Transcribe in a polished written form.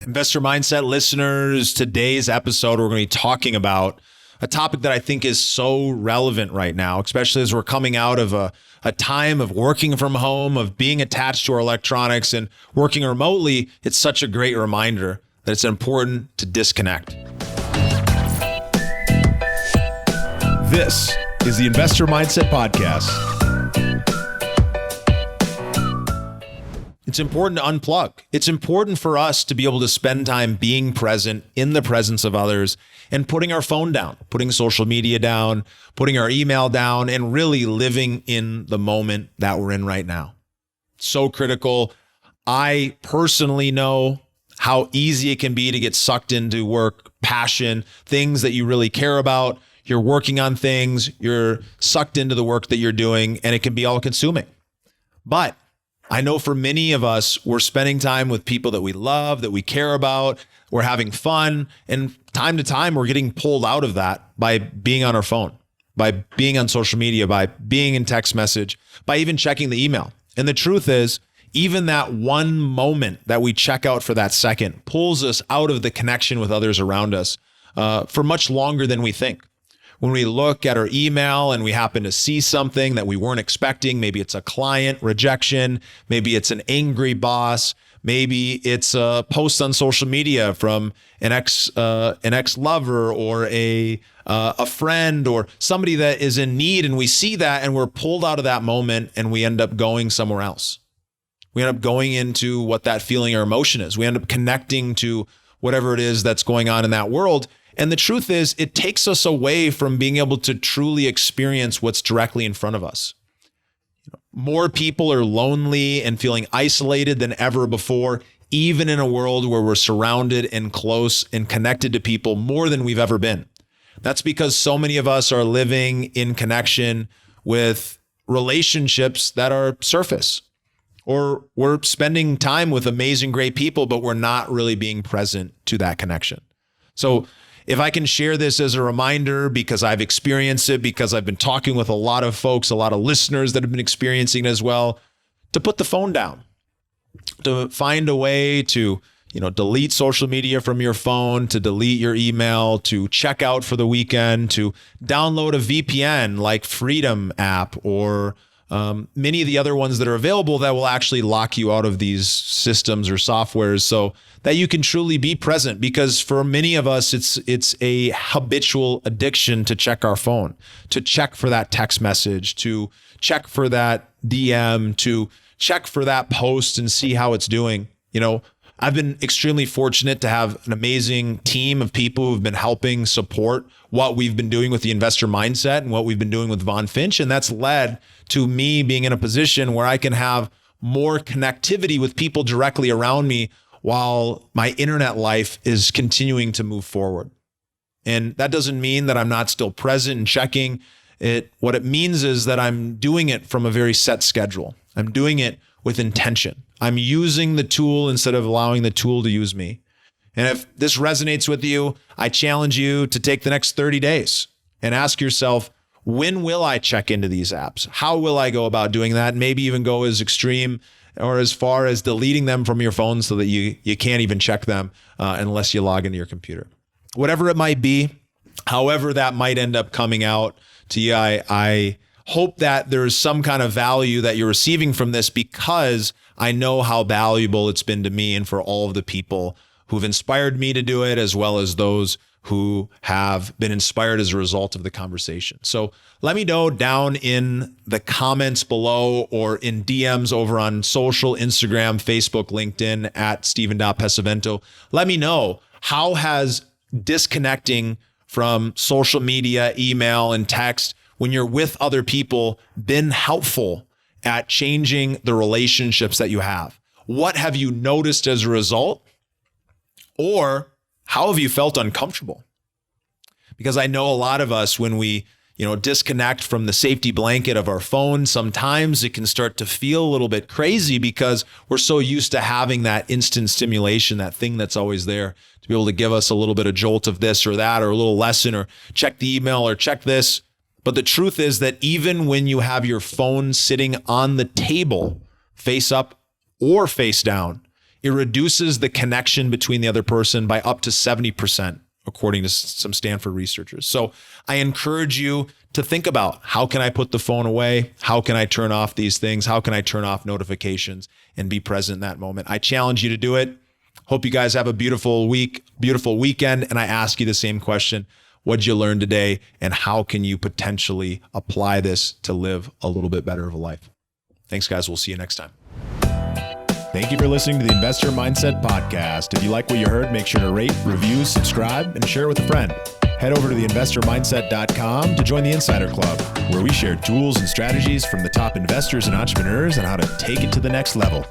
Investor Mindset listeners, today's episode, we're going to be talking about a topic that I think is so relevant right now, especially as we're coming out of a time of working from home, of being attached to our electronics and working remotely. It's such a great reminder that it's important to disconnect. This is the Investor Mindset Podcast. It's important to unplug. It's important for us to be able to spend time being present in the presence of others and putting our phone down, putting social media down, putting our email down, and really living in the moment that we're in right now. So critical. I personally know how easy it can be to get sucked into work, passion, things that you really care about. You're working on things, you're sucked into the work that you're doing, and it can be all consuming. But I know for many of us, we're spending time with people that we love, that we care about, we're having fun, and time to time, we're getting pulled out of that by being on our phone, by being on social media, by being in text message, by even checking the email. And the truth is, even that one moment that we check out for that second pulls us out of the connection with others around us for much longer than we think. When we look at our email and we happen to see something that we weren't expecting, maybe it's a client rejection, maybe it's an angry boss, maybe it's a post on social media from an ex-lover or a friend or somebody that is in need, and we see that and we're pulled out of that moment and we end up going somewhere else. We end up going into what that feeling or emotion is. We end up connecting to whatever it is that's going on in that world. And the truth is, it takes us away from being able to truly experience what's directly in front of us. More people are lonely and feeling isolated than ever before, even in a world where we're surrounded and close and connected to people more than we've ever been. That's because so many of us are living in connection with relationships that are surface, or we're spending time with amazing, great people, but we're not really being present to that connection. So if I can share this as a reminder, because I've experienced it, because I've been talking with a lot of folks, a lot of listeners that have been experiencing it as well, to put the phone down, to find a way to, delete social media from your phone, to delete your email, to check out for the weekend, to download a VPN like Freedom app or many of the other ones that are available that will actually lock you out of these systems or softwares so that you can truly be present. Because for many of us, it's a habitual addiction to check our phone, to check for that text message, to check for that DM, to check for that post and see how it's doing. I've been extremely fortunate to have an amazing team of people who've been helping support what we've been doing with the investor mindset and what we've been doing with VonFinch. And that's led to me being in a position where I can have more connectivity with people directly around me while my internet life is continuing to move forward. And that doesn't mean that I'm not still present and checking it. What it means is that I'm doing it from a very set schedule. I'm doing it with intention. I'm using the tool instead of allowing the tool to use me. And if this resonates with you, I challenge you to take the next 30 days and ask yourself, when will I check into these apps? How will I go about doing that? Maybe even go as extreme or as far as deleting them from your phone so that you can't even check them unless you log into your computer. Whatever it might be, however that might end up coming out to you, I hope that there's some kind of value that you're receiving from this, because I know how valuable it's been to me and for all of the people who've inspired me to do it, as well as those who have been inspired as a result of the conversation. So let me know down in the comments below or in DMs over on social, Instagram, Facebook, LinkedIn at Steven.Pesavento. Let me know, how has disconnecting from social media, email, and text when you're with other people been helpful at changing the relationships that you have? What have you noticed as a result? Or how have you felt uncomfortable? Because I know a lot of us, when we, disconnect from the safety blanket of our phone, sometimes it can start to feel a little bit crazy because we're so used to having that instant stimulation, that thing that's always there to be able to give us a little bit of jolt of this or that, or a little lesson, or check the email or check this. But the truth is that even when you have your phone sitting on the table, face up or face down, It reduces the connection between the other person by up to 70%, according to some Stanford researchers. So I encourage you to think about, how can I put the phone away? How can I turn off these things? How can I turn off notifications and be present in that moment? I challenge you to do it. Hope you guys have a beautiful week, beautiful weekend. And I ask you the same question. What'd you learn today? And how can you potentially apply this to live a little bit better of a life? Thanks, guys. We'll see you next time. Thank you for listening to the Investor Mindset Podcast. If you like what you heard, make sure to rate, review, subscribe, and share it with a friend. Head over to theinvestormindset.com to join the Insider Club, where we share tools and strategies from the top investors and entrepreneurs on how to take it to the next level.